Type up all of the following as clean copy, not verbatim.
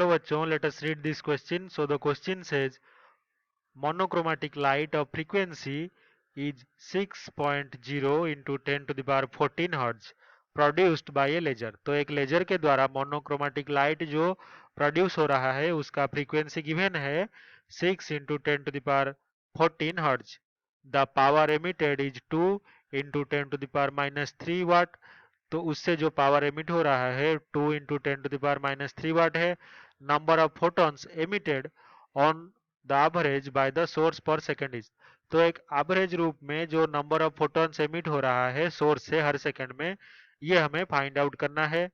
चलो बच्चों, let us read this question. So the question says monochromatic light of frequency is 6.0 into 10 to the power 14 hertz produced by a laser. तो एक laser के द्वारा monochromatic light जो produce हो रहा है उसका फ्रीक्वेंसी गिवन है 6 into 10 to the power 14 hertz. The power emitted is 2 into 10 to the power minus 3 watt. तो उससे जो पावर एमिट हो रहा है 2 into 10 to the power minus 3 watt है. Number of photons emitted on the average by the source per second is. तो एक average रूप में जो नंबर ऑफ फोटॉन्स एमिट हो रहा है सोर्स से हर सेकेंड में, ये हमें फाइंड आउट करना है.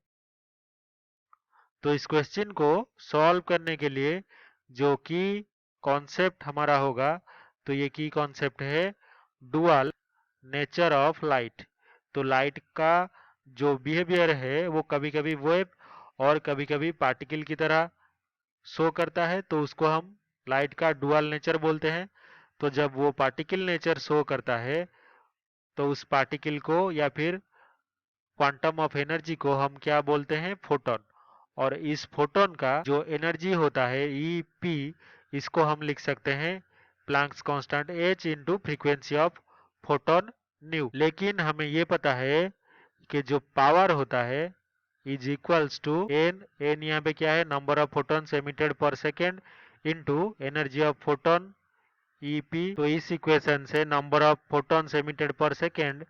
तो इस क्वेश्चन को सॉल्व करने के लिए जो की कॉन्सेप्ट हमारा होगा, तो ये की कॉन्सेप्ट है डुअल नेचर ऑफ लाइट. तो लाइट का जो बिहेवियर है वो कभी कभी वेव और कभी कभी पार्टिकल की तरह शो करता है, तो उसको हम लाइट का डुअल नेचर बोलते हैं. तो जब वो पार्टिकल नेचर शो करता है तो उस पार्टिकल को या फिर क्वांटम ऑफ एनर्जी को हम क्या बोलते हैं? फोटोन. और इस फोटोन का जो एनर्जी होता है ई पी, इसको हम लिख सकते हैं Planck's constant h into frequency of photon new. लेकिन हमें ये पता है कि जो पावर होता है इज इक्वल्स टू एन यहाँ पे क्या है? Number of photons emitted per second into energy of photon EP. तो इस इक्वेशन से number of photons emitted per second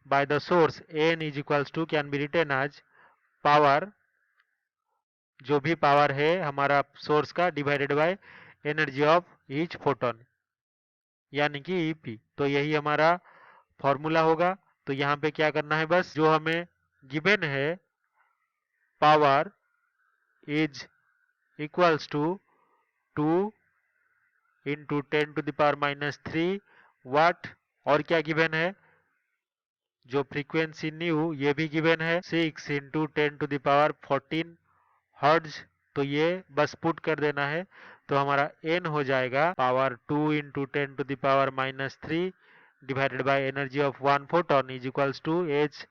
by the source N is equals to can be written as power, जो भी power है हमारा source का, divided by energy of each photon यानी कि ईपी. तो यही हमारा फॉर्मूला होगा. तो यहाँ पे क्या करना है? बस जो हमें गिवन है power is equals to 2 into 10 to the power minus 3 watt. और क्या गिवन है? जो फ्रीक्वेंसी न्यू ये भी गिवन है 6 into 10 to the power 14 hertz. तो ये बस पुट कर देना है. तो हमारा एन हो जाएगा power 2 into 10 to the power minus 3 divided by energy of one photon is equals to H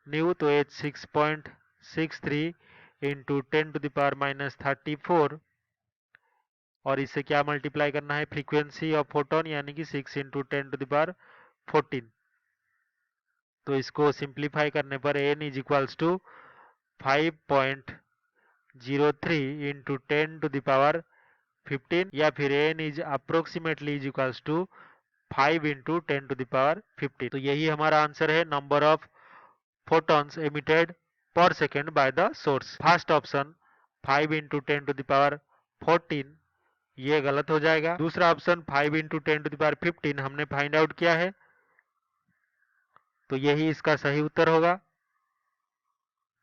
nu. तो H 6.63 into 10 to the power minus 34, और इससे क्या मल्टीप्लाई करना है? फ्रीक्वेंसी ऑफ फोटोन यानी कि 6 इंटू 10 टू द पावर 14. तो इसको सिंप्लीफाई करने पर N is equals to 5.03 into 10 to the power 15, या फिर N is approximately is equals to 5 into 10 to the power 15. तो यही हमारा आंसर है, number of photons emitted per second by the source. First option 5 into 10 to the power 14 ये गलत हो जाएगा. दूसरा option 5 into 10 to the power 15 हमने फाइंड आउट किया है, तो यही इसका सही उत्तर होगा.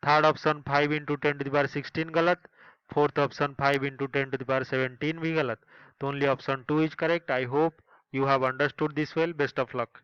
Third option 5 into 10 to the power 16 गलत. Fourth option 5 into 10 to the power 17 भी गलत. तो only option 2 is correct. I hope you have understood this well. Best of luck.